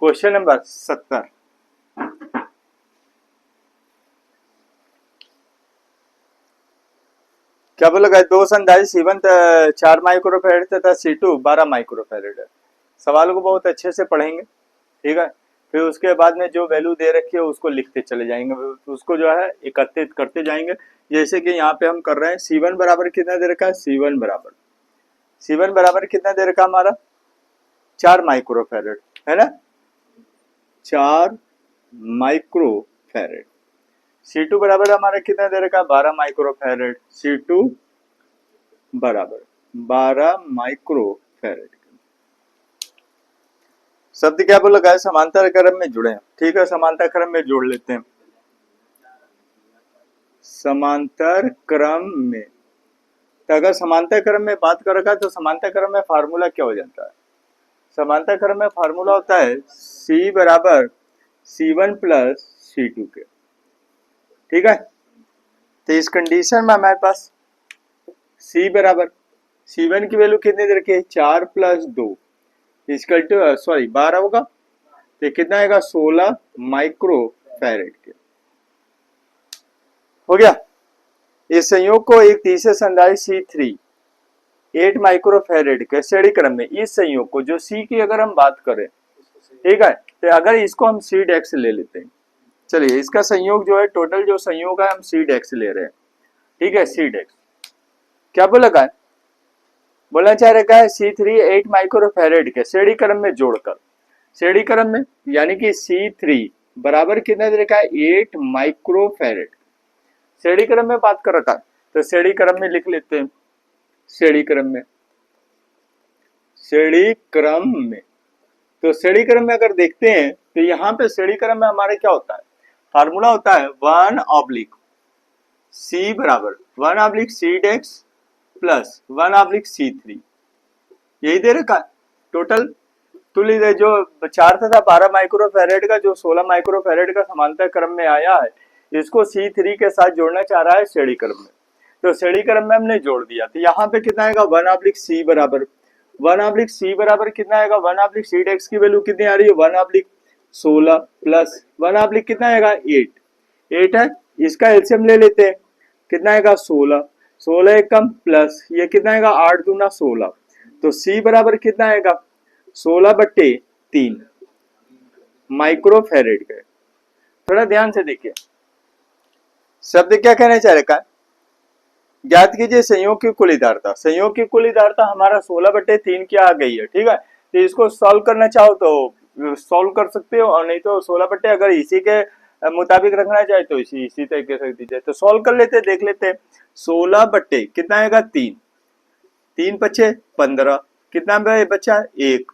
Question number 70। क्या बोला गया? दो संधारित्र C1 4 माइक्रोफैराड तथा C2 12 माइक्रोफैराड है। सवाल को बहुत अच्छे से पढ़ेंगे, ठीक है। फिर उसके बाद में जो वैल्यू दे रखी है उसको लिखते चले जाएंगे, उसको जो है एकत्रित करते जाएंगे। जैसे कि यहाँ पे हम कर रहे हैं C1 बराबर कितना दे रखा है? C1 बराबर कितना दे रखा हमारा? 4 माइक्रोफैराड, है ना, 4 माइक्रोफैराड। C2 बराबर हमारा कितना दे रखा है? 12 माइक्रोफैराड। C2 बराबर 12 माइक्रोफैराड। शब्द क्या बोला गया? समांतर क्रम में जुड़े, ठीक है। समांतर क्रम में जोड़ लेते हैं। समांतर क्रम में, तो अगर समांतर क्रम में बात कर रखा है तो समांतर क्रम में फार्मूला क्या हो जाता है? समांतर क्रम में फार्मूला होता है C बराबर C1 प्लस C2 के, ठीक है। तो इस कंडीशन में हमारे पास C बराबर C1 की वैल्यू कितनी दे रखी है? 4 प्लस 2 इक्वल टू 12 होगा। तो कितना आएगा? 16 माइक्रोफैराड के। हो गया। इस संयोग को एक तीसरे संधारित्र C3 8 माइक्रोफैराड के श्रेणी क्रम में, इस संयोग को जो C की अगर हम बात करें, ठीक है, तो अगर इसको हम सीड एक्स ले लेते हैं, चलिए इसका संयोग जो है, टोटल जो संयोग है हम सीड एक्स ले रहे हैं, ठीक है। सीड एक्स क्या बोला है? बोलना चाह रखा है C3 8 माइक्रोफैराड के श्रेणी क्रम में जोड़कर, श्रेणी क्रम में यानी कि C3 बराबर कितना दे रखा है? 8 माइक्रोफैराड। श्रेणी क्रम में बात कर रखा है तो श्रेणी क्रम में लिख लेते हैं। श्रेणी क्रम में, श्रेणी क्रम में, तो श्रेणी क्रम में अगर देखते हैं तो यहाँ पे श्रेणी क्रम में हमारे क्या होता है? फार्मूला होता है 1/C बराबर 1/सीड एक्स प्लस 1/C3। यही दे रखा है टोटल। तुल्य जो 4 तथा 12 माइक्रोफैराड का जो 16 माइक्रोफैराड का समांतर क्रम में आया है, इसको C3 के साथ जोड़ना चाह रहा है श्रेणी क्रम में। तो श्रेणी क्रम में हमने जोड़ दिया, तो यहाँ पे कितना आएगा? 1/C बराबर 1/C बराबर कितना आएगा? 1/सीड एक्स की वैल्यू कितनी आ रही है? 1/16 प्लस 1/ कितना आएगा? 8 है। इसका एलसीएम ले लेते हैं, कितना आएगा? 16 एक कम प्लस ये कितना आएगा? 8 दूना 16। तो C बराबर कितना आएगा? 16/3 माइक्रोफैराड का। थोड़ा ध्यान से देखिए, शब्द क्या कहना चाह रखा है? ज्ञात कीजिए संयोग की कुल धारता। संयोग की कुल धारता हमारा 16/3 की आ गई है, ठीक है। तो इसको सॉल्व करना चाहो तो सॉल्व कर सकते हो, और नहीं तो 16 अगर इसी के मुताबिक रखना चाहे तो इसी तरीके से दीजिए। तो सॉल्व कर लेते, देख लेते। 16 कितना आएगा? 3 3 पचे 15, कितना बचा? 1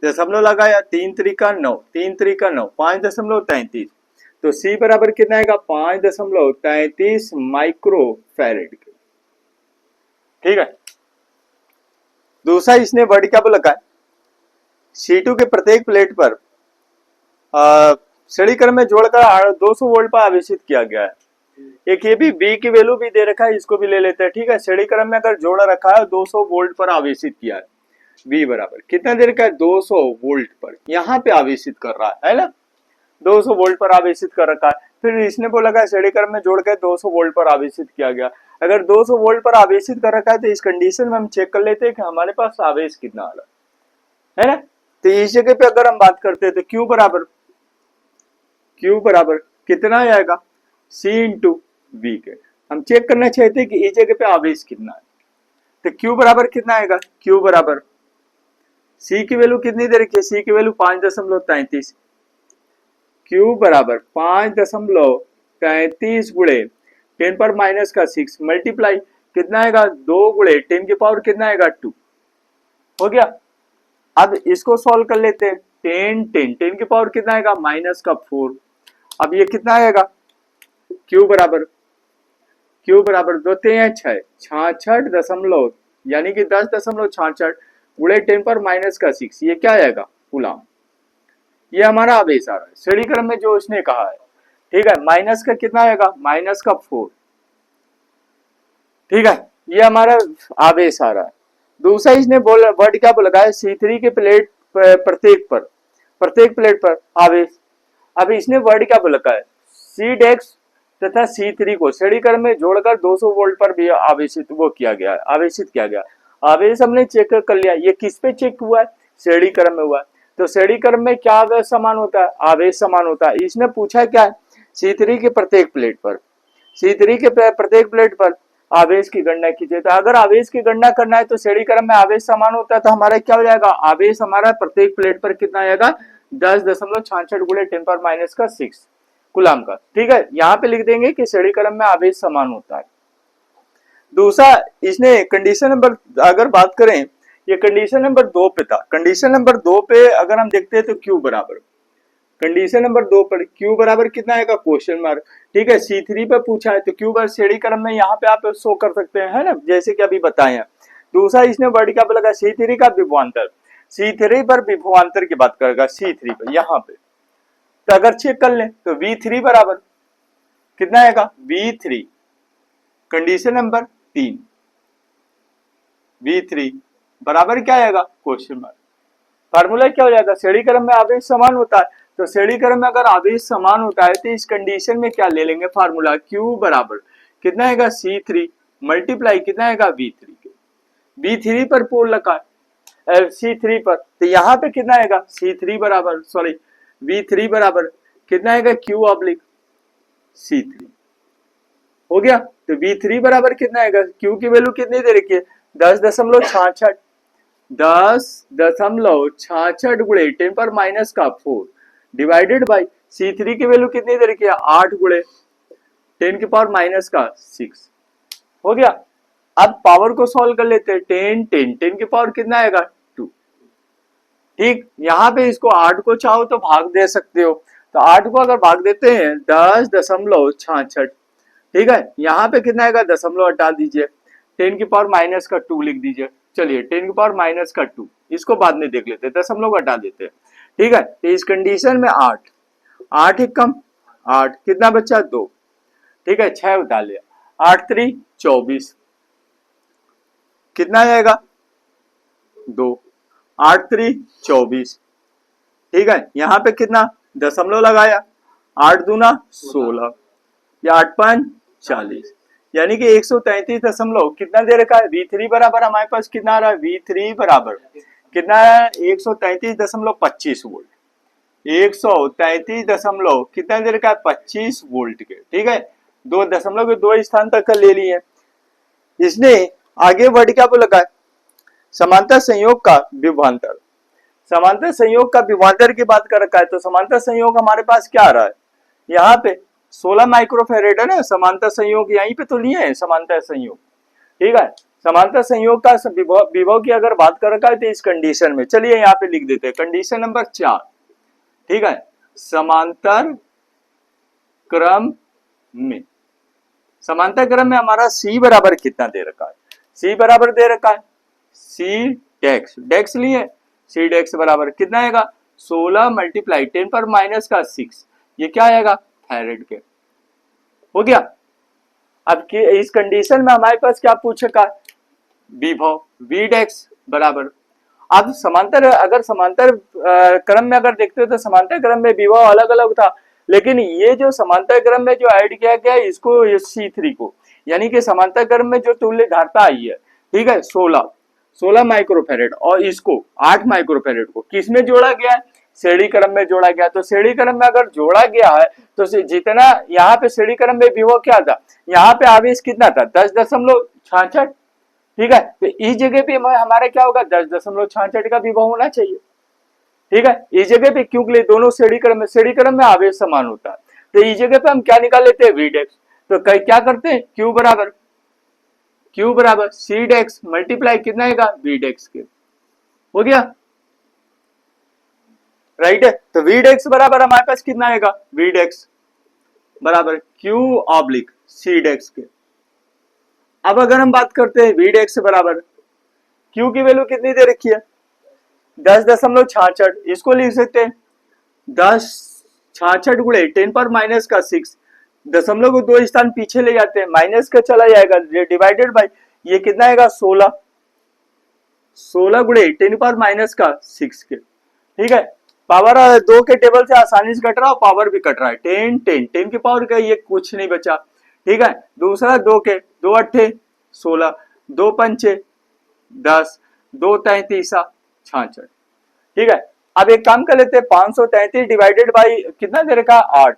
दशमलव लगाया, 3 त्रिका 9, 3 त्रिका 9, 5.33। तो C बराबर कितना आएगा? 5.33 माइक्रोफैराड के, ठीक है। दूसरा इसने वर्ड क्या बोला है? C2 के प्रत्येक प्लेट पर श्रेणी क्रम में जोड़कर 200 वोल्ट पर आवेशित किया गया है। एक ये भी B की वैल्यू भी दे रखा है, इसको भी ले लेते हैं, ठीक है। श्रेणी क्रम में अगर जोड़ा रखा है 200 वोल्ट पर आवेशित किया है, B बराबर कितना दे रखा है? 200 वोल्ट पर यहाँ पे आवेशित कर रहा है ना, 200 वोल्ट पर आवेशित कर रखा है। फिर इसने बोला है श्रेणी क्रम में जोड़ के 200 वोल्ट पर आवेशित किया गया। अगर 200 वोल्ट पर आवेशित कर रखा है तो इस कंडीशन में हम चेक कर लेते हैं कि हमारे पास आवेश कितना आ रहा है ना। तो इस जगह पे अगर हम बात करते हैं तो Q बराबर कितना आएगा? C इंटू V के। हम चेक करना चाहते हैं कि इस जगह पे आवेश कितना है, तो Q बराबर कितना आएगा? Q बराबर C की वैल्यू कितनी दे रखी है? C की वैल्यू 5.33। Q बराबर 5.33 गुणे 10 पर माइनस का 6 मल्टीप्लाई कितना आएगा? 2 गुणे 10 की पावर कितना आएगा? 2। हो गया। अब इसको सॉल्व कर लेते हैं। 10 की पावर कितना आएगा? माइनस का 4। अब ये कितना आएगा? Q बराबर 2 3 6 66 यानी कि 10.66 गुणे 10 पर माइनस का 6, ये क्या आएगा? कूलम। ये हमारा आवेश आ रहा है श्रेणी क्रम में जो इसने कहा है, ठीक है। माइनस का कितना आएगा? माइनस का 4, ठीक है। ये हमारा आवेश आ रहा है। दूसरा इसने वर्ड क्या लगाया? C3 के प्लेट प्रत्येक पर प्रत्येक प्लेट पर आवेश। अब इसने वर्ड क्या बोला है, सी डेक्स तथा C3 को श्रेणी क्रम में जोड़कर 200 वोल्ट पर भी आवेशित किया गया। आवेश हमने चेक कर लिया, ये किस पे चेक हुआ है, श्रेणी क्रम में हुआ है। तो श्रेणी क्रम में क्या आवेश समान होता है, आवेश समान होता है। इसने पूछा क्या है, C3 के प्रत्येक प्लेट पर आवेश की गणना कीजिए। तो अगर आवेश की गणना करना है तो श्रेणी क्रम में आवेश समान होता है, तो हमारा क्या हो जाएगा, आवेश हमारा प्रत्येक प्लेट पर कितना आएगा, 10.66 गुणे 10⁻⁶ कूलाम का। ठीक है, यहाँ पे लिख देंगे कि श्रेणी क्रम में आवेश समान होता है। दूसरा, इसने कंडीशन नंबर अगर बात करें, ये कंडीशन नंबर 2 पे था। कंडीशन नंबर 2 पे अगर हम देखते हैं तो Q बराबर, कंडीशन नंबर 2 पर Q बराबर कितना आएगा, क्वेश्चन मार्क। ठीक है, C3 पे पूछा है तो Q बराबर श्रेणी क्रम में यहाँ पे आप शो कर सकते हैं, है ना, जैसे कि अभी बताए हैं। दूसरा, इसने वर्ड क्या बोला, C3 का विभवांतर, C3 पर विभवांतर की बात करेगा, C3 पर यहाँ पे। तो अगर चेक कर लें तो V3 बराबर कितना आएगा, V3 कंडीशन नंबर 3, V3 बराबर क्या आएगा, क्वेश्चन मार्क। फार्मूला क्या हो जाएगा, श्रेणी क्रम में आवेश समान होता है। तो श्रेणी क्रम में अगर आवेश समान होता है तो इस कंडीशन में क्या ले लेंगे, फार्मूला Q बराबर कितना आएगा, C3 मल्टीप्लाई कितना आएगा, V3 पर पोल लगा C3 पर, तो यहाँ पे कितना आएगा, C3 बराबर V3 बराबर कितना आएगा, Q ऑब्लिक C3 हो गया। तो V3 बराबर कितना आएगा, Q की वैल्यू कितनी दे रखी है, 10.66 गुणे 10⁻⁴ डिवाइडेड बाई C3 की वैल्यू कितनी दे रखी है, 8 गुणे 10⁻�6 हो गया। अब पावर को सॉल्व कर लेते हैं, 10 की पावर कितना आएगा, 2। ठीक, यहाँ पे इसको 8 को चाहो तो भाग दे सकते हो, तो 8 को अगर भाग देते हैं 10.66, ठीक है, यहाँ पे कितना आएगा, दशमलव हटा दीजिए, 10 की पावर माइनस का 2 लिख दीजिए। चलिए 10 की पावर माइनस का 2, इसको बाद में देख लेते हैं, दशमलव हटा देते हैं। ठीक है, तो इस कंडीशन में 8 एक कम 8 कितना बचा, 2। ठीक है, 6 उठा लिया, 8 3 24 कितना आएगा, 2, 8 3 24। ठीक है, यहाँ पे कितना दशमलव लगाया, 8 दूना 16 या 8 5 40, यानी कि 133 दशमलव कितना दे रखा है, V3 बराबर हमारे पास कितना आ रहा है, V3 बराबर कितना है, 133.25 वोल्ट, 133 दशमलव कितना दे रखा है, 25 वोल्ट के। ठीक है, 2 दशमलव के 2 स्थान तक का ले लिए। इसने आगे वर्ड क्या बोला है, समांतर संयोग का विभवांतर, समांतर संयोग का विभवांतर की बात कर रखा है। तो समांतर संयोग हमारे पास क्या आ रहा है, यहाँ पे 16 माइक्रोफेरेड है ना, समांतर संयोग यहीं पे तो लिए हैं समांतर संयोग। ठीक है, समांतर संयोग का विभव की अगर बात कर रखा है तो इस कंडीशन में, चलिए यहाँ पे लिख देते हैं कंडीशन नंबर 4। ठीक है, समांतर क्रम में, समांतर क्रम में हमारा C बराबर कितना दे रखा है, C बराबर दे रखा है C डेक्स लिए, C डेक्स बराबर कितना आएगा, 16 मल्टीप्लाई 10⁻�6, ये क्या आएगा, थायराइड के। हो गया। अब इस कंडीशन में हमारे पास क्या पूछेगा, विभव V डेक्स बराबर, अब समांतर, अगर समांतर क्रम में अगर देखते हो तो समांतर क्रम में विभव अलग अलग था, लेकिन ये जो समांतर क्रम में जो ऐड किया गया इसको C3 को, यानी कि समांतर क्रम में जो तुल्य धारता आई है, ठीक है, 16 माइक्रोफेरेड और इसको 8 माइक्रोफेरेड को किसमें जोड़ा गया है, श्रेणी क्रम में जोड़ा गया। तो श्रेणी क्रम में अगर जोड़ा गया है तो जितना यहाँ पे श्रेणी क्रम में विभव क्या था, यहाँ पे आवेश कितना था, 10.66। ठीक है, तो इस जगह पे हमारा क्या होगा, 10.66 का विभव होना चाहिए। ठीक है, इस जगह पे क्योंकि दोनों श्रेणी क्रम में आवेश समान होता है, तो इस जगह पे हम क्या निकाल लेते हैं, V डेक्स। तो क्या करते हैं, Q बराबर C डेक्स मल्टीप्लाई कितना आएगा, V डेक्स के। हो गया, राइट है। तो V डेक्स बराबर हमारे पास कितना आएगा, V डेक्स बराबर Q ऑब्लिक C डेक्स के। अब अगर हम बात करते हैं V डेक्स बराबर Q की वैल्यू कितनी दे रखी है, 10.66, इसको लिख सकते हैं 10.66 गुणे 10⁻�6, दशमलव को 2 स्थान पीछे ले जाते हैं, माइनस का चला जाएगा, डिवाइडेड बाय ये कितना आएगा, 16 गुणे 10⁻�6 के। ठीक है, पावर 2 के टेबल से आसानी से कट रहा है, पावर भी कट रहा है। 10 10 10 की पावर का ये कुछ नहीं बचा, ठीक है। दूसरा 2 के 2 अट्ठे 16, 2 पंचे 10, 2 तैतीसा 66, ठीक है। अब एक काम कर लेते हैं, 533 डिवाइडेड बाई कितना दे रखा 8,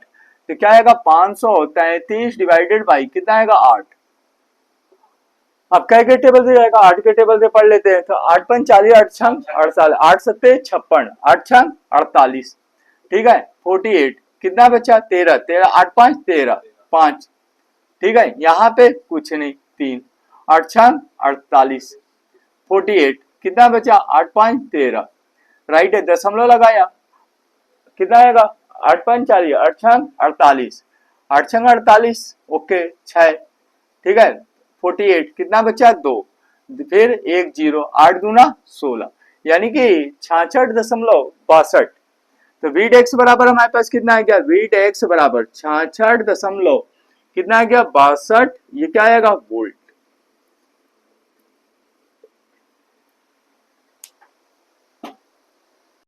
तो क्या आएगा 533 डिवाइडेड बाई कितना आएगा 8। अब क्या के टेबल से जाएगा, 8 के टेबल से पढ़ लेते हैं। तो 8 पंच 40, 8 छंग 48, 8 सत्ते 56, 8 छंग 48, ठीक है। 48 कितना बचा 13, 13 8 5 13 5, ठीक है। यहाँ पे कुछ नहीं 3, 8 छंग 48, 48 कितना बचा 8 5 13, राइट है। दशमलव लगाया कितना आएगा 8 5 40, 8 छंग 48, 8 छंग 48, ओके 6, ठीक है। 48 कितना बचा 2, फिर 1 0, 8 दूना 16, यानी कि 66.62। तो वीड एक्स बराबर हमारे पास कितना आ गया, वीड एक्स बराबर 66 दशमलव कितना आ गया 62, ये क्या आएगा वोल्ट।